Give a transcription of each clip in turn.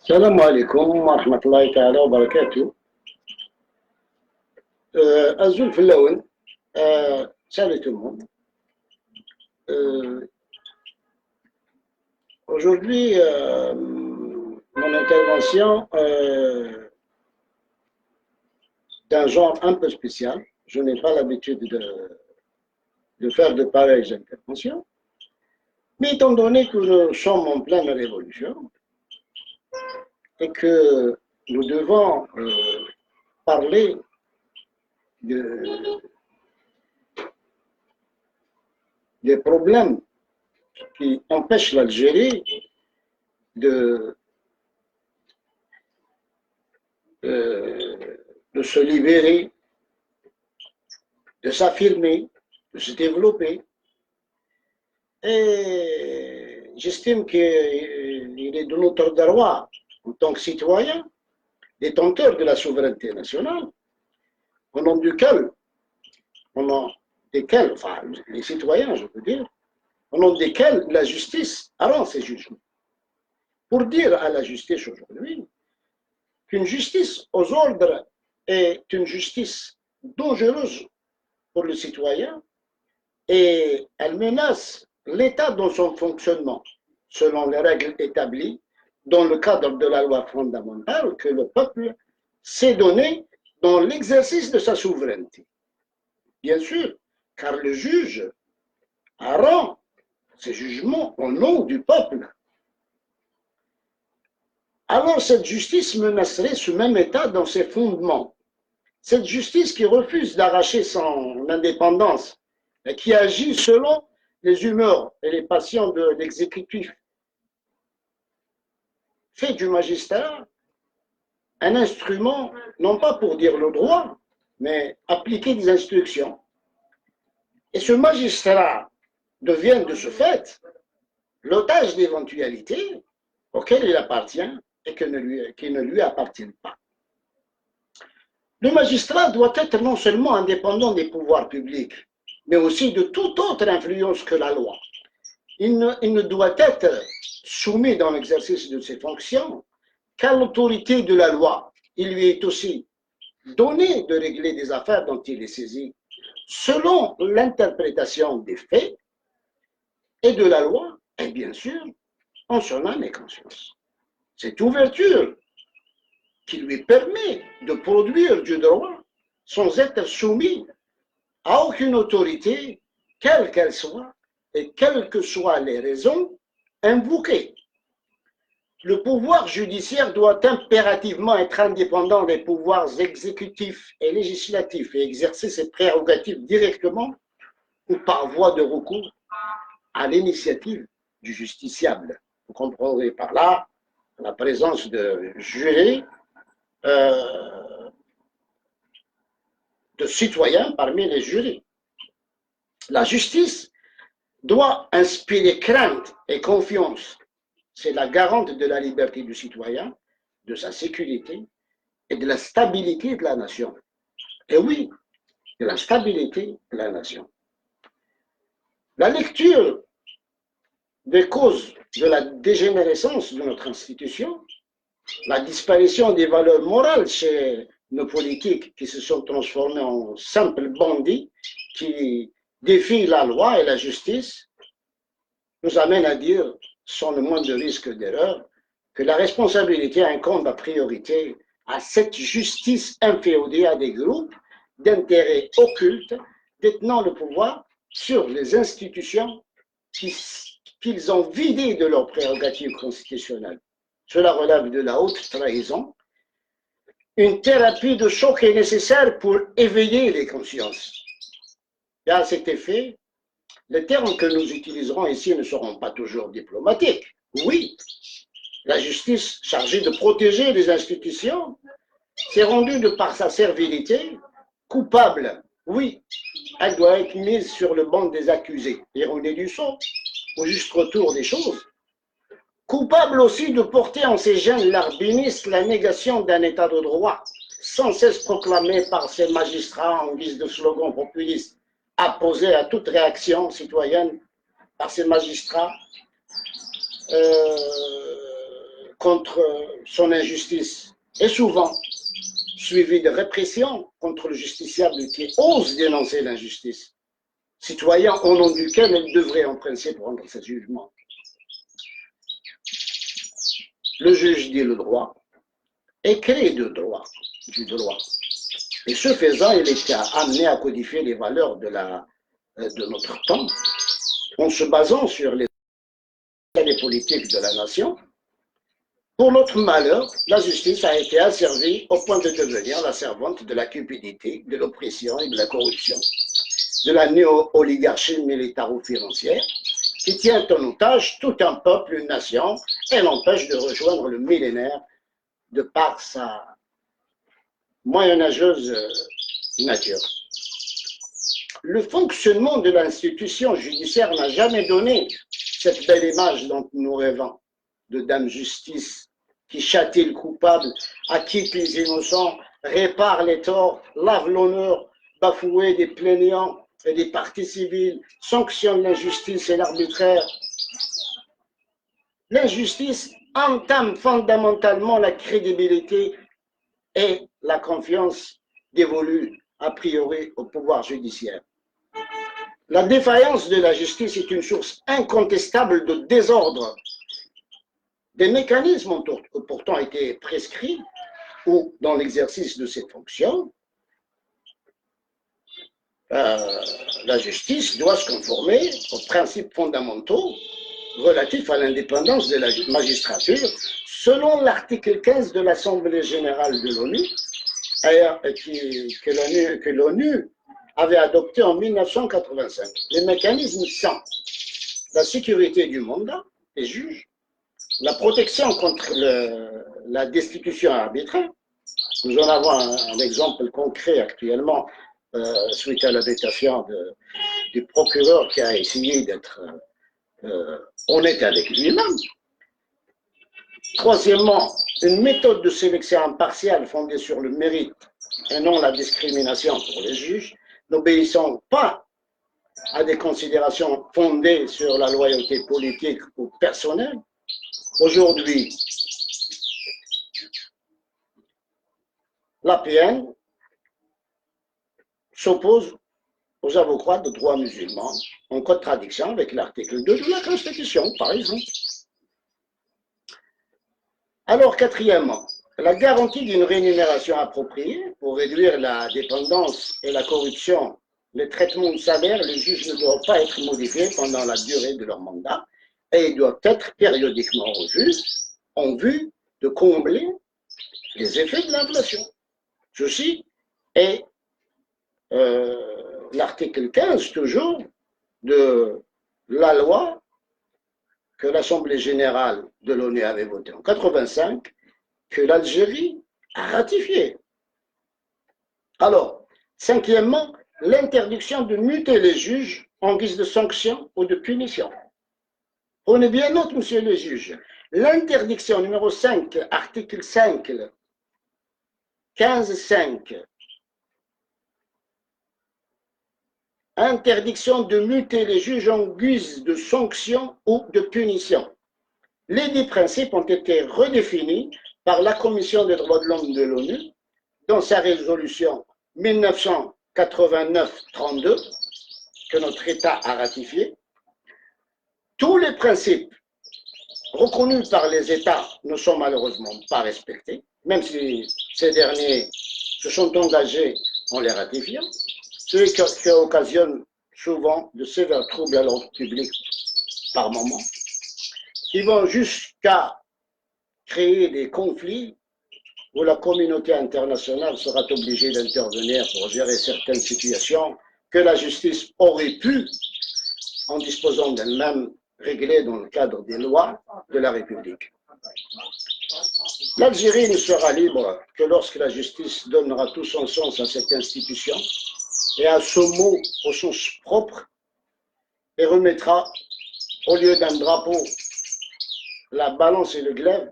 السلام عليكم ورحمة الله تعالى وبركاته. أزول في اللون. Salut tout le monde. Aujourd'hui, mon intervention d'un genre un peu spécial. Je n'ai pas l'habitude de faire de pareilles interventions. Mais étant donné que nous sommes en pleine révolution et que nous devons parler des problèmes qui empêchent l'Algérie de se libérer, de s'affirmer, de se développer. Et j'estime qu'il est de notre devoir, en tant que citoyens, détenteurs de la souveraineté nationale, au nom duquel, enfin, les citoyens, je veux dire, au nom desquels la justice rend ses jugements. Pour dire à la justice aujourd'hui qu'une justice aux ordres est une justice dangereuse pour le citoyen et elle menace l'État dans son fonctionnement, selon les règles établies dans le cadre de la loi fondamentale que le peuple s'est donné dans l'exercice de sa souveraineté. Bien sûr, car le juge rend ses jugements au nom du peuple. Alors cette justice menacerait ce même État dans ses fondements. Cette justice qui refuse d'arracher son indépendance et qui agit selon les humeurs et les passions de l'exécutif fait du magistrat un instrument, non pas pour dire le droit, mais appliquer des instructions. Et ce magistrat devient de ce fait l'otage d'éventualités auxquelles il appartient et qui ne lui appartiennent pas. Le magistrat doit être non seulement indépendant des pouvoirs publics, mais aussi de toute autre influence que la loi. Il ne doit être soumis dans l'exercice de ses fonctions qu'à l'autorité de la loi. Il lui est aussi donné de régler des affaires dont il est saisi selon l'interprétation des faits et de la loi, et bien sûr, en son âme et conscience. Cette ouverture qui lui permet de produire du droit sans être soumis à aucune autorité, quelle qu'elle soit, et quelles que soient les raisons invoquées. Le pouvoir judiciaire doit impérativement être indépendant des pouvoirs exécutifs et législatifs et exercer ses prérogatives directement ou par voie de recours à l'initiative du justiciable. Vous comprendrez par là la présence de jurés, de citoyens parmi les jurés. La justice doit inspirer crainte et confiance. C'est la garante de la liberté du citoyen, de sa sécurité et de la stabilité de la nation. Et oui, de la stabilité de la nation. La lecture des causes de la dégénérescence de notre institution, la disparition des valeurs morales chez nos politiques qui se sont transformés en simples bandits qui défient la loi et la justice, nous amène à dire, sans le moindre risque d'erreur, que la responsabilité incombe à priorité à cette justice inféodée à des groupes d'intérêts occultes détenant le pouvoir sur les institutions qu'ils ont vidées de leurs prérogatives constitutionnelles. Cela relève de la haute trahison. Une thérapie de choc est nécessaire pour éveiller les consciences. Et à cet effet, les termes que nous utiliserons ici ne seront pas toujours diplomatiques. Oui, la justice chargée de protéger les institutions s'est rendue de par sa servilité coupable. Oui, elle doit être mise sur le banc des accusés. Ironie du sort, au juste retour des choses. Coupable aussi de porter en ses gènes l'arbinisme, la négation d'un état de droit, sans cesse proclamé par ses magistrats en guise de slogan populiste, apposé à toute réaction citoyenne par ces magistrats contre son injustice est souvent suivi de répression contre le justiciable qui ose dénoncer l'injustice, citoyen au nom duquel elle devrait en principe rendre ses jugements. Le juge dit le droit et crée du droit. Et ce faisant, il est amené à codifier les valeurs de notre temps en se basant sur les politiques de la nation. Pour notre malheur, la justice a été asservie au point de devenir la servante de la cupidité, de l'oppression et de la corruption, de la néo-oligarchie militaro-financière qui tient en otage tout un peuple, une nation, et l'empêche de rejoindre le millénaire de par sa moyenâgeuse nature. Le fonctionnement de l'institution judiciaire n'a jamais donné cette belle image dont nous rêvons, de dame justice qui châtie le coupable, acquitte les innocents, répare les torts, lave l'honneur, bafoué des plaignants et des parties civiles, sanctionne l'injustice et l'arbitraire. L'injustice entame fondamentalement la crédibilité et la confiance dévolue a priori au pouvoir judiciaire. La défaillance de la justice est une source incontestable de désordre. Des mécanismes ont pourtant été prescrits ou dans l'exercice de cette fonction, la justice doit se conformer aux principes fondamentaux relatifs à l'indépendance de la magistrature selon l'article 15 de l'Assemblée générale de l'ONU que l'ONU avait adopté en 1985. Les mécanismes sont la sécurité du mandat des juges, la protection contre la destitution arbitraire. Nous en avons un exemple concret actuellement suite à la détention du procureur qui a essayé d'être honnête avec lui-même. Troisièmement, une méthode de sélection impartiale fondée sur le mérite et non la discrimination pour les juges, n'obéissant pas à des considérations fondées sur la loyauté politique ou personnelle. Aujourd'hui, l'APN s'oppose aux avocats de droit musulman en contradiction avec l'article 2 de la Constitution, par exemple. Alors, quatrièmement, la garantie d'une rémunération appropriée pour réduire la dépendance et la corruption, les traitements de salaire, les juges ne doivent pas être modifiés pendant la durée de leur mandat et ils doivent être périodiquement revus en vue de combler les effets de l'inflation. Ceci est l'article 15, toujours, de la loi que l'Assemblée générale de l'ONU avait votée en 1985, que l'Algérie a ratifié. Alors, cinquièmement, l'interdiction de muter les juges en guise de sanction ou de punition. Prenez bien note, monsieur le juge, l'interdiction numéro 5, article 5, 15.5, interdiction de muter les juges en guise de sanction ou de punition. Les 10 principes ont été redéfinis par la Commission des droits de l'homme de l'ONU dans sa résolution 1989-32 que notre État a ratifié. Tous les principes reconnus par les États ne sont malheureusement pas respectés, même si ces derniers se sont engagés en les ratifiant, ce qui occasionne souvent de sévères troubles à l'ordre public par moment, qui vont jusqu'à créer des conflits où la communauté internationale sera obligée d'intervenir pour gérer certaines situations que la justice aurait pu, en disposant d'elle-même, régler dans le cadre des lois de la République. L'Algérie ne sera libre que lorsque la justice donnera tout son sens à cette institution et à ce mot au sens propre et remettra, au lieu d'un drapeau, la balance et le glaive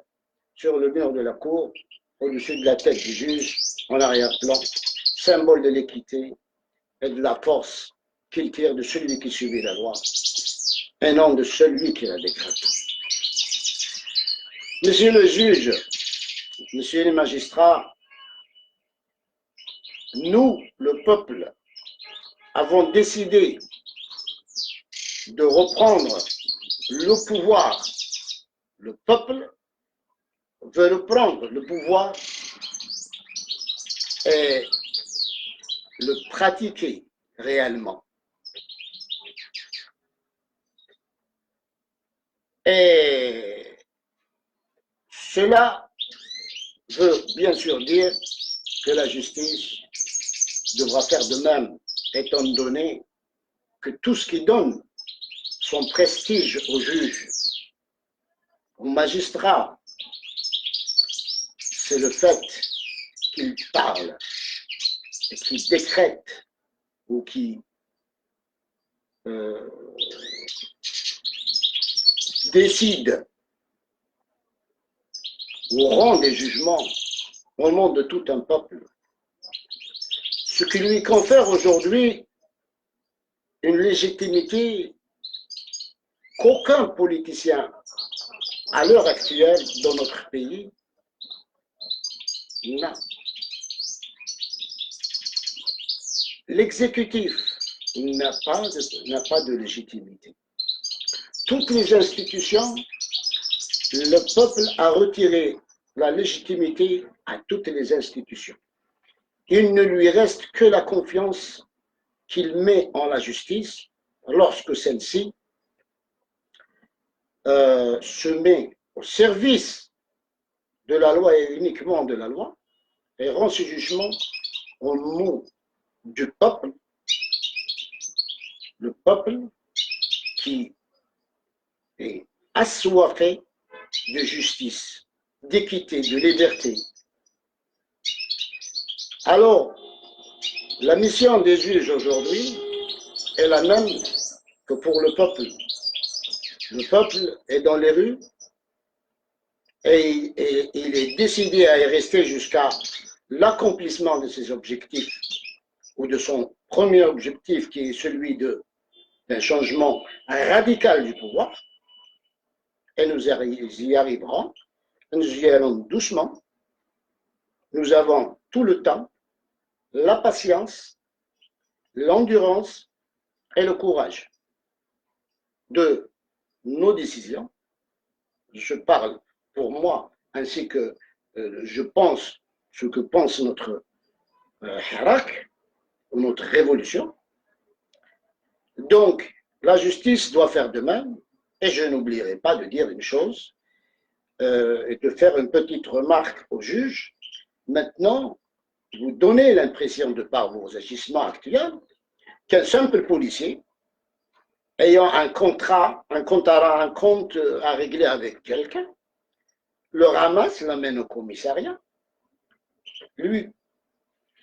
sur le mur de la cour, au-dessus de la tête du juge, en arrière-plan, symbole de l'équité et de la force qu'il tire de celui qui subit la loi. et non de celui qui la décrète. Monsieur le juge, monsieur les magistrats, nous, le peuple, avons décidé de reprendre le pouvoir. Le peuple veut reprendre le pouvoir et le pratiquer réellement. Et cela veut bien sûr dire que la justice devra faire de même, étant donné que tout ce qui donne son prestige aux juges, aux magistrats, c'est le fait qu'ils parlent et qu'ils décrètent ou qui décident ou rendent des jugements au nom de tout un peuple. Ce qui lui confère aujourd'hui une légitimité qu'aucun politicien à l'heure actuelle dans notre pays n'a. L'exécutif n'a pas de légitimité. Toutes les institutions, le peuple a retiré la légitimité à toutes les institutions. Il ne lui reste que la confiance qu'il met en la justice lorsque celle-ci se met au service de la loi et uniquement de la loi et rend ses jugements au nom du peuple, le peuple qui est assoiffé de justice, d'équité, de liberté. Alors, la mission des juges aujourd'hui est la même que pour le peuple. Le peuple est dans les rues et il est décidé à y rester jusqu'à l'accomplissement de ses objectifs ou de son premier objectif qui est celui d'un changement radical du pouvoir. Et nous y arriverons, nous y allons doucement. Nous avons tout le temps, la patience, l'endurance et le courage de nos décisions. Je parle pour moi, ainsi que je pense ce que pense notre Hirak, notre révolution. Donc, la justice doit faire de même, et je n'oublierai pas de dire une chose, et de faire une petite remarque aux juges. Maintenant, vous donnez l'impression, de par vos agissements actuels, qu'un simple policier, ayant un compte à régler avec quelqu'un, le ramasse, l'amène au commissariat, lui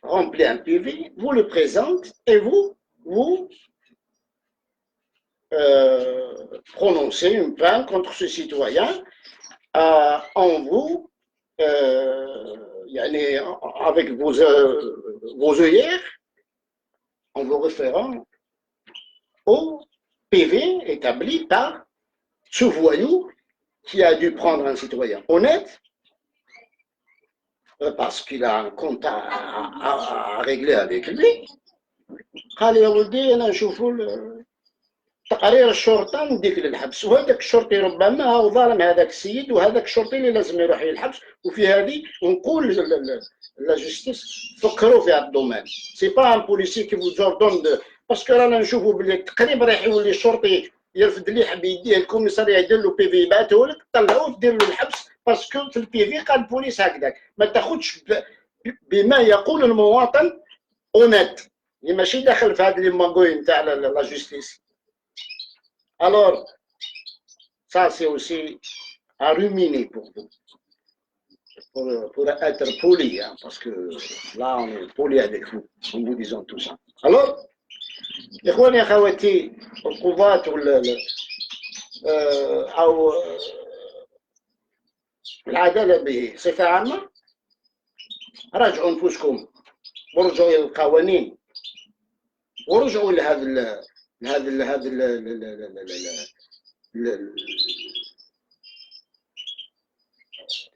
remplit un PV, vous le présente et vous prononcez une plainte contre ce citoyen en vous, avec vos œillères, en vous référant au PV établi par ce voyou qui a dû prendre un citoyen honnête parce qu'il a un compte à régler avec lui. قال يا ولدي انا نشوفوا تقارير الشرطه نديك للحبس وهذاك الشرطي ربما هو ظالم هذاك السيد وهذاك الشرطي اللي لازم يروح للحبس وفي هذه ونقول لا جوستيس فكروا في هذا الدومين سي با ان بوليسي كي فو اوردون باسكو رانا نشوفوا بلي تقريبا رايح يولي الشرطي يرفد لي حب يديه الكوميساريه يدير له بي في يبعثه لك طلعوه دير له الحبس باسكو في البي في قال البوليس هكذاك ما تاخذش بما يقول المواطن اونيت ماشي داخل في هذا لي ماغوي نتاع لا جوستيس. Alors, ça c'est aussi à ruminer pour vous, pour être poli, hein, parce que là on est poli avec vous, en vous disant tout ça. Alors, إخواني أخواتي القضاة أو العدالة بصفة عامة، راجعوا أنفسكم ورجعوا إلى القوانين ورجعوا لهذا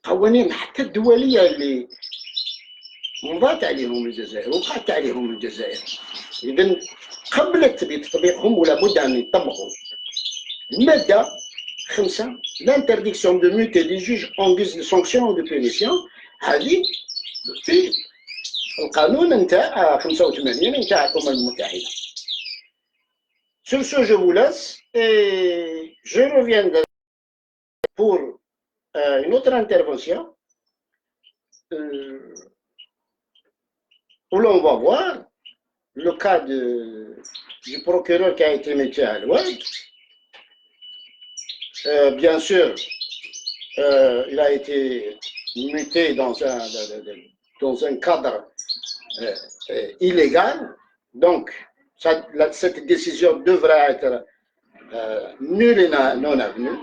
القوانين حتى الدوليه اللي مضات عليهم الجزائر وقعت عليهم الجزائر، اذا قبلت بتطبيقهم ولا بد ان يطبقوا. الماده 5 l'interdiction de muter des juges en guise de sanction ou de punition، هذه في القانون نتاع 85 نتاع الامم المتحده. Sur ce, je vous laisse et je reviendrai pour une autre intervention où l'on va voir le cas du procureur qui a été muté à l'Ouest. Bien sûr, il a été muté dans un cadre illégal, donc cette décision devrait être nulle et non avenue.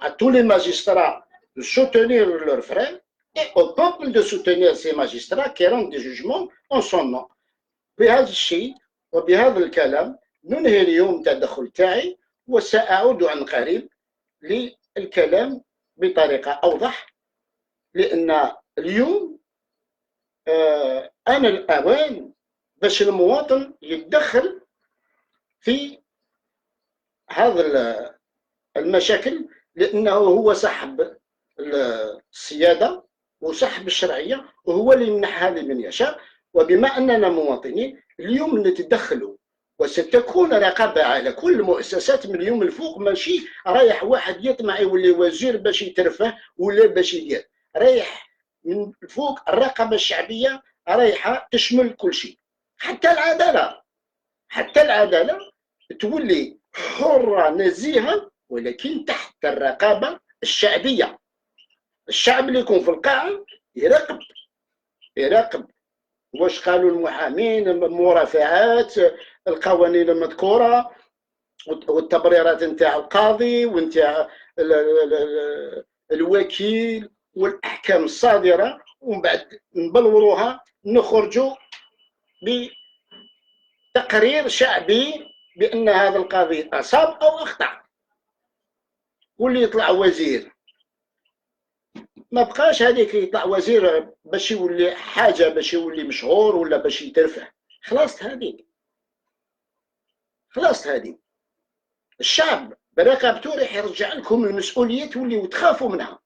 À tous les magistrats de soutenir leurs frères et au peuple de soutenir ces magistrats qui rendent des jugements en son nom. بهذا الشيء وبهذا الكلام ننهي اليوم التدخل تاعي، وسأعود عن قريب للكلام بطريقة أوضح، لأن اليوم أنا الأوان باش المواطن يتدخل في هذا المشاكل، لأنه هو صاحب السيادة وصاحب الشرعية وهو اللي يمنحها لمن يشاء. وبما أننا مواطنين اليوم نتدخلوا، وستكون رقابة على كل المؤسسات من اليوم الفوق، ماشي رايح واحد يطمع يولي وزير باش يترفه ولا باش يدير، رايح من الفوق الرقابة الشعبية رايحة تشمل كل شيء، حتى العدالة تولي حرة نزيهة ولكن تحت الرقابة الشعبية. الشعب اللي يكون في القاعة يراقب واش قالوا المحامين، المرافعات، القوانين المذكورة والتبريرات نتاع القاضي ونتاع الوكيل والأحكام الصادرة، ومن بعد نبلوروها نخرجوا بتقرير شعبي بأن هذا القاضي أصاب أو أخطأ، واللي يطلع وزير ما بقاش هذيك يطلع وزير باش يولي حاجه، باش يولي مشهور ولا باش يترفع. خلاص هذه الشعب برقابته راح يرجع لكم المسؤوليه، تولي وتخافوا منها.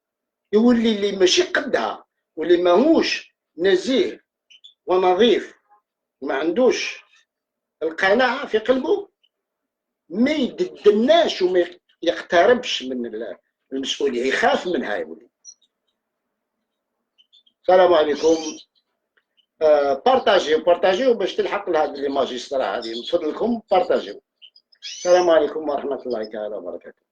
يولي اللي ماشي قدها واللي ماهوش نزيه ونظيف وما عندوش القناعه في قلبه ما يدناش وما يقتربش من المسؤوليه، يخاف منها. يولي السلام عليكم. بارتاجيو باش تلحق لهاد لي ماجسترا هذه، من فضلكم بارتاجيو. السلام عليكم ورحمه الله تعالى وبركاته.